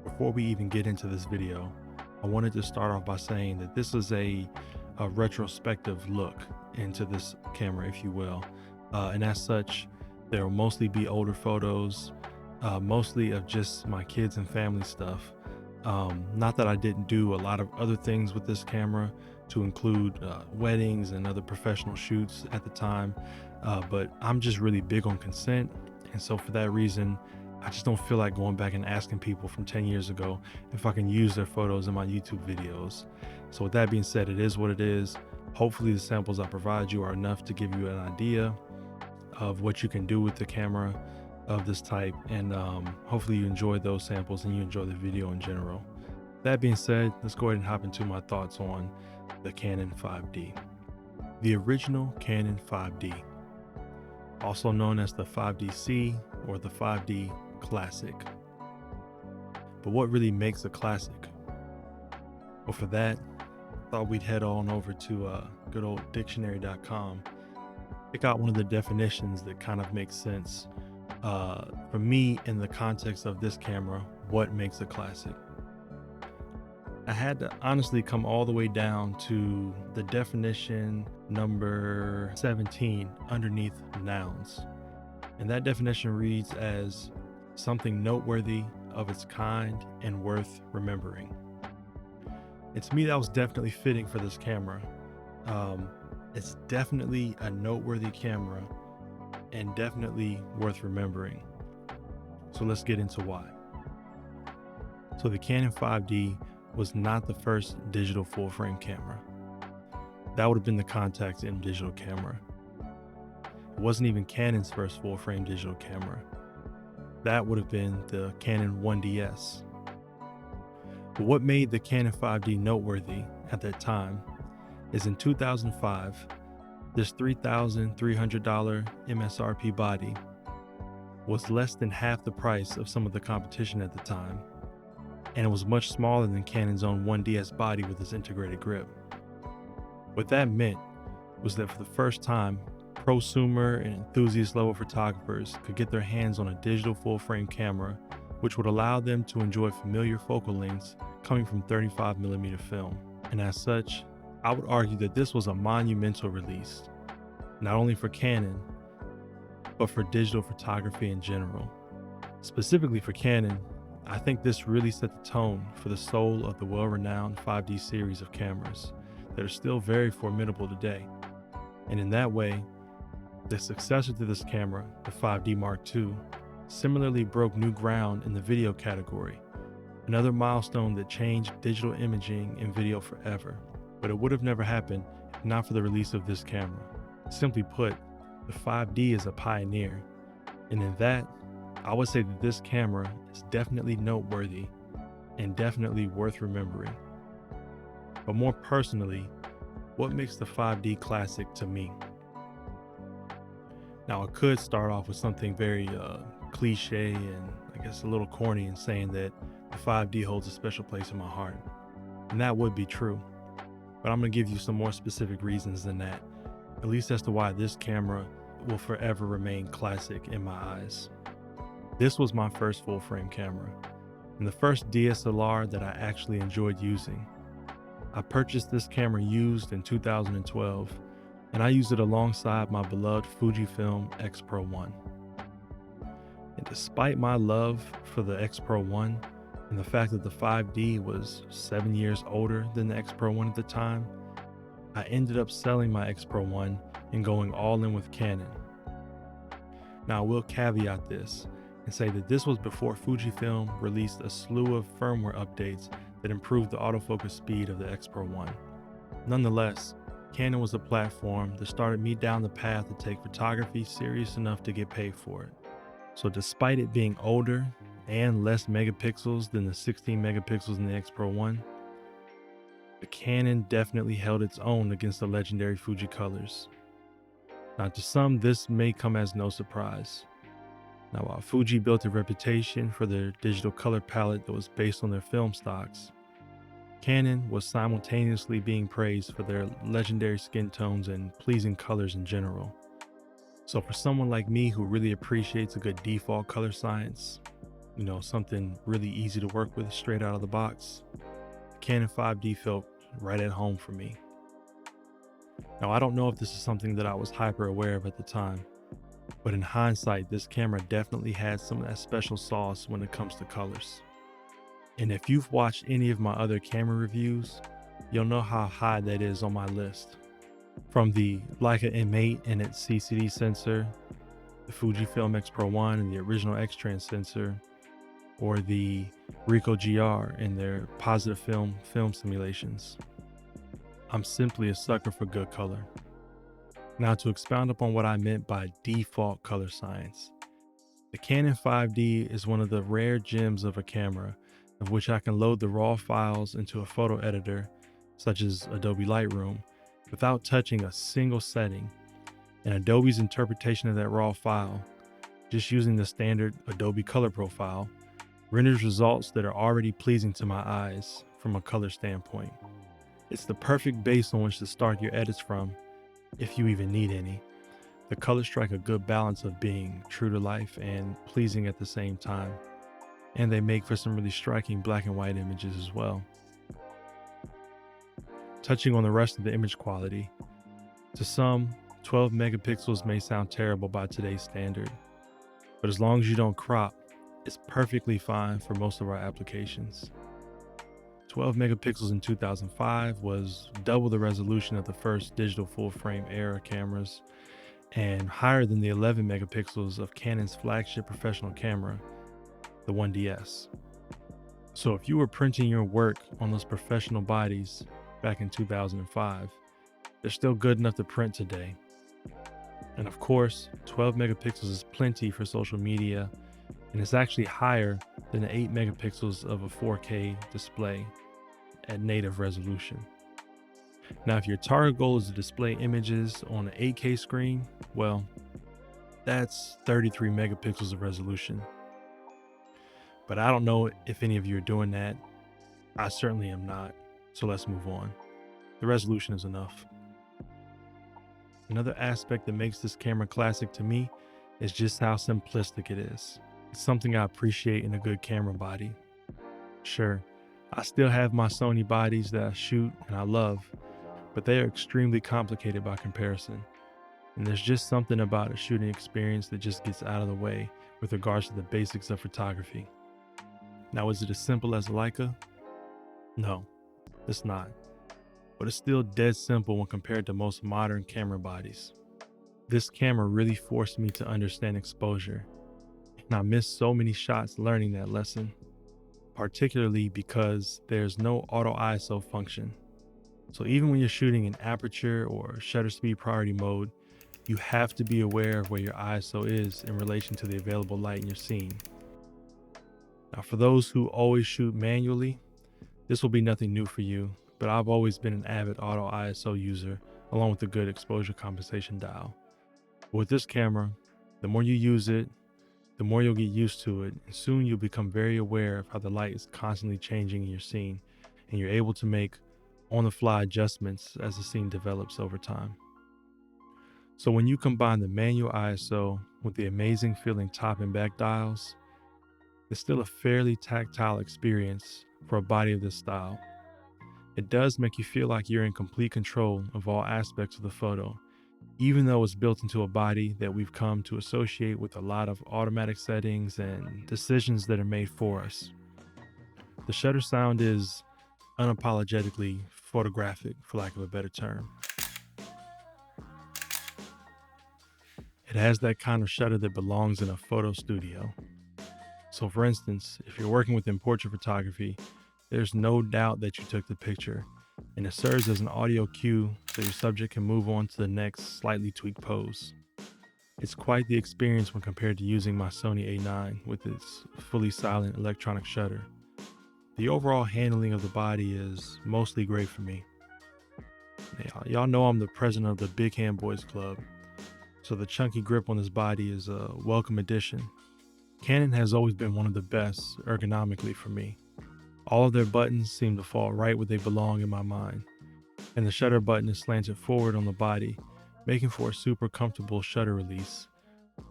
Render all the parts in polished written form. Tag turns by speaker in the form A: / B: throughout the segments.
A: Before we even get into this video, I wanted to start off by saying that this is a retrospective look into this camera, if you will. And as such, there will mostly be older photos, mostly of just my kids and family stuff. Not that I didn't do a lot of other things with this camera, to include weddings and other professional shoots at the time, but I'm just really big on consent. And so for that reason, I just don't feel like going back and asking people from 10 years ago if I can use their photos in my YouTube videos. So with that being said, it is what it is. Hopefully the samples I provide you are enough to give you an idea of what you can do with the camera of this type. And hopefully you enjoy those samples and you enjoy the video in general. That being said, let's go ahead and hop into my thoughts on the Canon 5D. The original Canon 5D, also known as the 5DC or the 5D Classic. But what really makes a classic? Well, for that, I thought we'd head on over to good old dictionary.com, pick out one of the definitions that kind of makes sense for me in the context of this camera. What makes a classic? I had to honestly come all the way down to the definition number 17 underneath nouns. And that definition reads as something noteworthy of its kind and worth remembering. And to me, that was definitely fitting for this camera. It's definitely a noteworthy camera and definitely worth remembering. So let's get into why. So the Canon 5D was not the first digital full frame camera. That would have been the Contax M digital camera. It wasn't even Canon's first full frame digital camera. That would have been the Canon 1DS. But what made the Canon 5D noteworthy at that time is in 2005, this $3,300 MSRP body was less than half the price of some of the competition at the time, and it was much smaller than Canon's own 1DS body with its integrated grip. What that meant was that for the first time, prosumer and enthusiast level photographers could get their hands on a digital full frame camera, which would allow them to enjoy familiar focal lengths coming from 35mm film. And as such, I would argue that this was a monumental release, not only for Canon, but for digital photography in general. Specifically for Canon, I think this really set the tone for the soul of the well-renowned 5D series of cameras that are still very formidable today. And in that way, the successor to this camera, the 5D Mark II, similarly broke new ground in the video category, another milestone that changed digital imaging and video forever. But it would have never happened if not for the release of this camera. Simply put, the 5D is a pioneer, and in that, I would say that this camera is definitely noteworthy and definitely worth remembering. But more personally, what makes the 5D classic to me? Now, I could start off with something very cliche and I guess a little corny in saying that the 5D holds a special place in my heart. And that would be true. But I'm going to give you some more specific reasons than that, at least as to why this camera will forever remain classic in my eyes. This was my first full frame camera and the first DSLR that I actually enjoyed using. I purchased this camera used in 2012, and I used it alongside my beloved Fujifilm X Pro 1. And despite my love for the X Pro 1 and the fact that the 5D was 7 years older than the X Pro 1 at the time, I ended up selling my X Pro 1 and going all in with Canon. Now, I will caveat this and say that this was before Fujifilm released a slew of firmware updates that improved the autofocus speed of the X Pro 1. Nonetheless, Canon was a platform that started me down the path to take photography serious enough to get paid for it. So despite it being older and less megapixels than the 16 megapixels in the X Pro 1, the Canon definitely held its own against the legendary Fuji colors. Now, to some, this may come as no surprise. Now, while Fuji built a reputation for their digital color palette that was based on their film stocks, Canon was simultaneously being praised for their legendary skin tones and pleasing colors in general. So for someone like me who really appreciates a good default color science, something really easy to work with straight out of the box, the Canon 5D felt right at home for me. Now, I don't know if this is something that I was hyper aware of at the time, but in hindsight, this camera definitely had some of that special sauce when it comes to colors. And if you've watched any of my other camera reviews, you'll know how high that is on my list. From the Leica M8 and its CCD sensor, the Fujifilm X Pro 1 and the original X-Trans sensor, or the Ricoh GR and their positive film simulations. I'm simply a sucker for good color. Now, to expound upon what I meant by default color science, the Canon 5D is one of the rare gems of a camera of which I can load the raw files into a photo editor, such as Adobe Lightroom, without touching a single setting. And Adobe's interpretation of that raw file, just using the standard Adobe color profile, renders results that are already pleasing to my eyes from a color standpoint. It's the perfect base on which to start your edits from, if you even need any. The colors strike a good balance of being true to life and pleasing at the same time, and they make for some really striking black and white images as well. Touching on the rest of the image quality, to some, 12 megapixels may sound terrible by today's standard, but as long as you don't crop, it's perfectly fine for most of our applications. 12 megapixels in 2005 was double the resolution of the first digital full-frame era cameras and higher than the 11 megapixels of Canon's flagship professional camera, the 1DS. So if you were printing your work on those professional bodies back in 2005, they're still good enough to print today. And of course, 12 megapixels is plenty for social media, and it's actually higher than the 8 megapixels of a 4K display at native resolution. Now, if your target goal is to display images on an 8K screen, well, that's 33 megapixels of resolution. But I don't know if any of you are doing that. I certainly am not. So let's move on. The resolution is enough. Another aspect that makes this camera classic to me is just how simplistic it is. It's something I appreciate in a good camera body. Sure, I still have my Sony bodies that I shoot and I love, but they are extremely complicated by comparison. And there's just something about a shooting experience that just gets out of the way with regards to the basics of photography. Now, is it as simple as a Leica? No, it's not. But it's still dead simple when compared to most modern camera bodies. This camera really forced me to understand exposure, and I missed so many shots learning that lesson, particularly because there's no auto ISO function. So even when you're shooting in aperture or shutter speed priority mode, you have to be aware of where your ISO is in relation to the available light in your scene. Now, for those who always shoot manually, this will be nothing new for you, but I've always been an avid auto ISO user along with a good exposure compensation dial. But with this camera, the more you use it, the more you'll get used to it, and soon you'll become very aware of how the light is constantly changing in your scene, and you're able to make on-the-fly adjustments as the scene develops over time. So when you combine the manual ISO with the amazing feeling top and back dials, it's still a fairly tactile experience for a body of this style. It does make you feel like you're in complete control of all aspects of the photo, even though it's built into a body that we've come to associate with a lot of automatic settings and decisions that are made for us. The shutter sound is unapologetically photographic, for lack of a better term. It has that kind of shutter that belongs in a photo studio. So for instance, if you're working within portrait photography, there's no doubt that you took the picture, and it serves as an audio cue so your subject can move on to the next slightly tweaked pose. It's quite the experience when compared to using my Sony A9 with its fully silent electronic shutter. The overall handling of the body is mostly great for me. Y'all know I'm the president of the Big Hand Boys Club, so the chunky grip on this body is a welcome addition. Canon has always been one of the best ergonomically for me. All of their buttons seem to fall right where they belong in my mind, and the shutter button is slanted forward on the body, making for a super comfortable shutter release.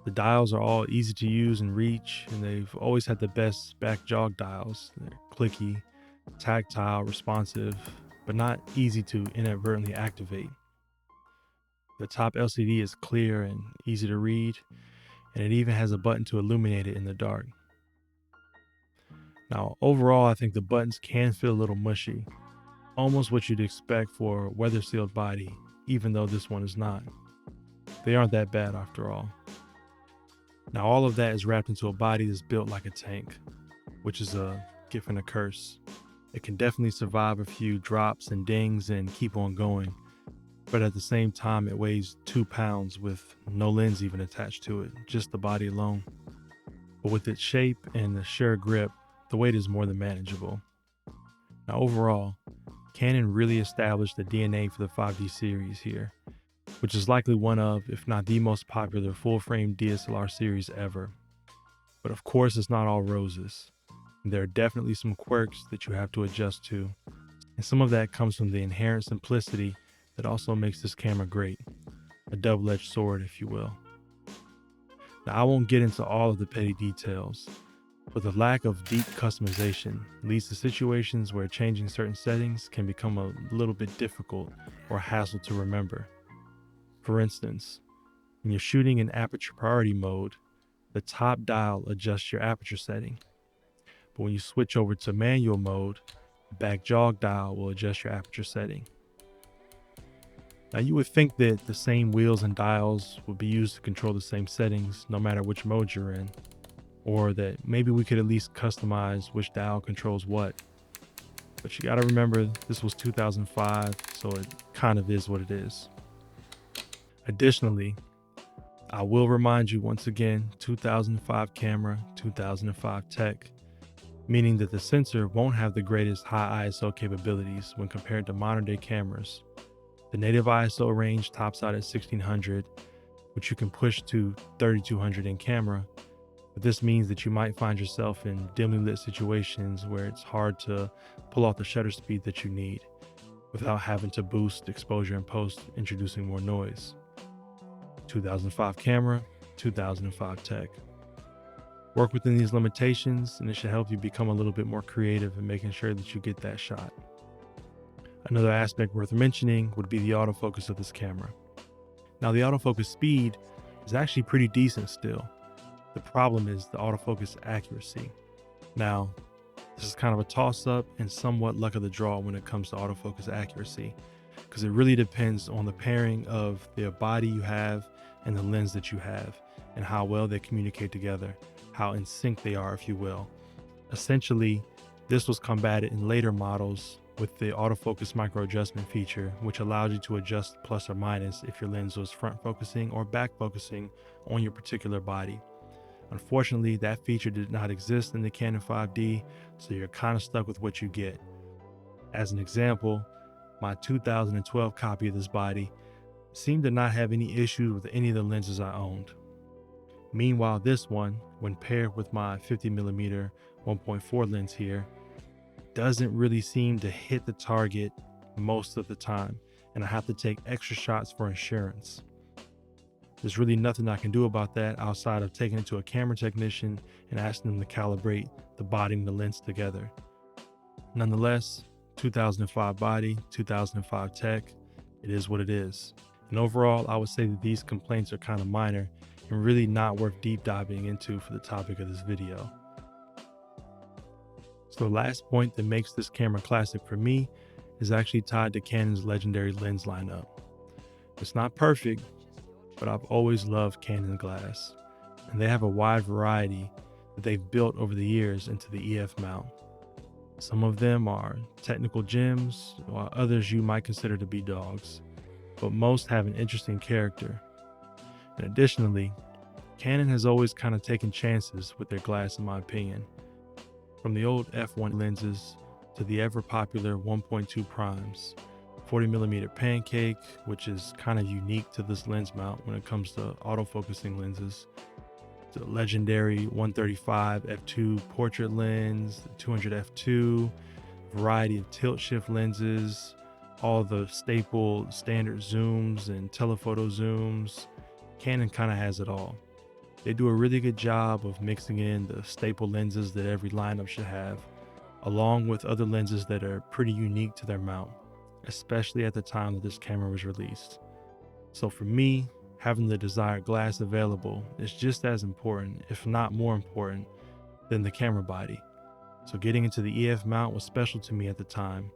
A: The dials are all easy to use and reach, and they've always had the best back jog dials. They're clicky, tactile, responsive, but not easy to inadvertently activate. The top LCD is clear and easy to read, and it even has a button to illuminate it in the dark. Now, overall, I think the buttons can feel a little mushy, almost what you'd expect for a weather sealed body, even though this one is not. They aren't that bad after all. Now, all of that is wrapped into a body that's built like a tank, which is a gift and a curse. It can definitely survive a few drops and dings and keep on going, but at the same time, it weighs 2 pounds with no lens even attached to it, just the body alone. But with its shape and the sure grip, the weight is more than manageable. Now, overall, Canon really established the DNA for the 5D series here, which is likely one of, if not the most popular full-frame DSLR series ever. But of course, it's not all roses. There are definitely some quirks that you have to adjust to, and some of that comes from the inherent simplicity that also makes this camera great, a double-edged sword, if you will. Now, I won't get into all of the petty details, but the lack of deep customization leads to situations where changing certain settings can become a little bit difficult or a hassle to remember. For instance, when you're shooting in aperture priority mode, the top dial adjusts your aperture setting. But when you switch over to manual mode, the back jog dial will adjust your aperture setting. Now, you would think that the same wheels and dials would be used to control the same settings no matter which mode you're in, or that maybe we could at least customize which dial controls what. But you gotta remember, this was 2005, so it kind of is what it is. Additionally, I will remind you once again, 2005 camera, 2005 tech, meaning that the sensor won't have the greatest high ISO capabilities when compared to modern day cameras. The native ISO range tops out at 1600, which you can push to 3200 in camera, but this means that you might find yourself in dimly lit situations where it's hard to pull off the shutter speed that you need without having to boost exposure in post, introducing more noise. 2005 camera, 2005 tech. Work within these limitations, and it should help you become a little bit more creative in making sure that you get that shot. Another aspect worth mentioning would be the autofocus of this camera. Now, the autofocus speed is actually pretty decent still. The problem is the autofocus accuracy. Now, this is kind of a toss-up and somewhat luck of the draw when it comes to autofocus accuracy, because it really depends on the pairing of the body you have and the lens that you have, and how well they communicate together, how in sync they are, if you will. Essentially, this was combated in later models with the autofocus micro adjustment feature, which allowed you to adjust plus or minus if your lens was front focusing or back focusing on your particular body. Unfortunately, that feature did not exist in the Canon 5D, so you're kind of stuck with what you get. As an example, my 2012 copy of this body seemed to not have any issues with any of the lenses I owned. Meanwhile, this one, when paired with my 50mm 1.4 lens here, doesn't really seem to hit the target most of the time, and I have to take extra shots for insurance. There's really nothing I can do about that outside of taking it to a camera technician and asking them to calibrate the body and the lens together. Nonetheless, 2005 body, 2005 tech, it is what it is. And overall, I would say that these complaints are kind of minor and really not worth deep diving into for the topic of this video. So the last point that makes this camera classic for me is actually tied to Canon's legendary lens lineup. It's not perfect, but I've always loved Canon glass, and they have a wide variety that they've built over the years into the EF mount. Some of them are technical gems, while others you might consider to be dogs, but most have an interesting character. And additionally, Canon has always kind of taken chances with their glass, in my opinion. From the old f1 lenses to the ever popular 1.2 primes, 40mm pancake, which is kind of unique to this lens mount when it comes to autofocusing lenses, the legendary 135 f2 portrait lens, the 200 f2, variety of tilt shift lenses, all the staple standard zooms and telephoto zooms. Canon kind of has it all. They do a really good job of mixing in the staple lenses that every lineup should have, along with other lenses that are pretty unique to their mount, especially at the time that this camera was released. So for me, having the desired glass available is just as important, if not more important, than the camera body. So getting into the EF mount was special to me at the time.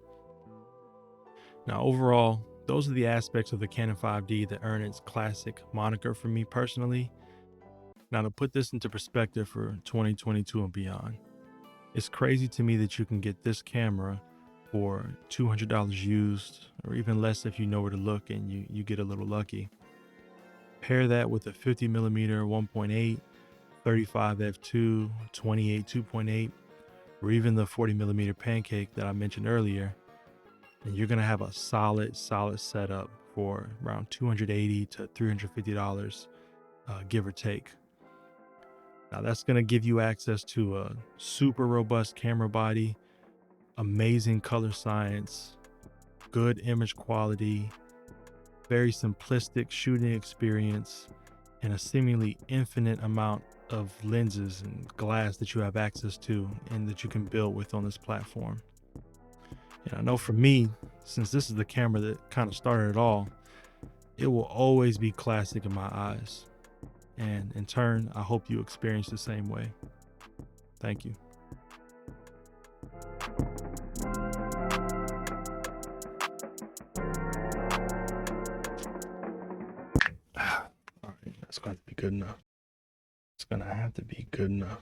A: Now overall, those are the aspects of the Canon 5D that earn its classic moniker for me personally. Now to put this into perspective for 2022 and beyond, it's crazy to me that you can get this camera for $200 used, or even less if you know where to look and you get a little lucky. Pair that with a 50mm 1.8, 35 f2, 28 2.8, or even the 40mm pancake that I mentioned earlier, and you're gonna have a solid setup for around $280 to $350, give or take. Now that's gonna give you access to a super robust camera body, amazing color science, good image quality, very simplistic shooting experience, and a seemingly infinite amount of lenses and glass that you have access to and that you can build with on this platform. And I know for me, since this is the camera that kind of started it all, it will always be classic in my eyes. And in turn, I hope you experience the same way. Thank you. All right, that's going to be good enough. It's going to have to be good enough.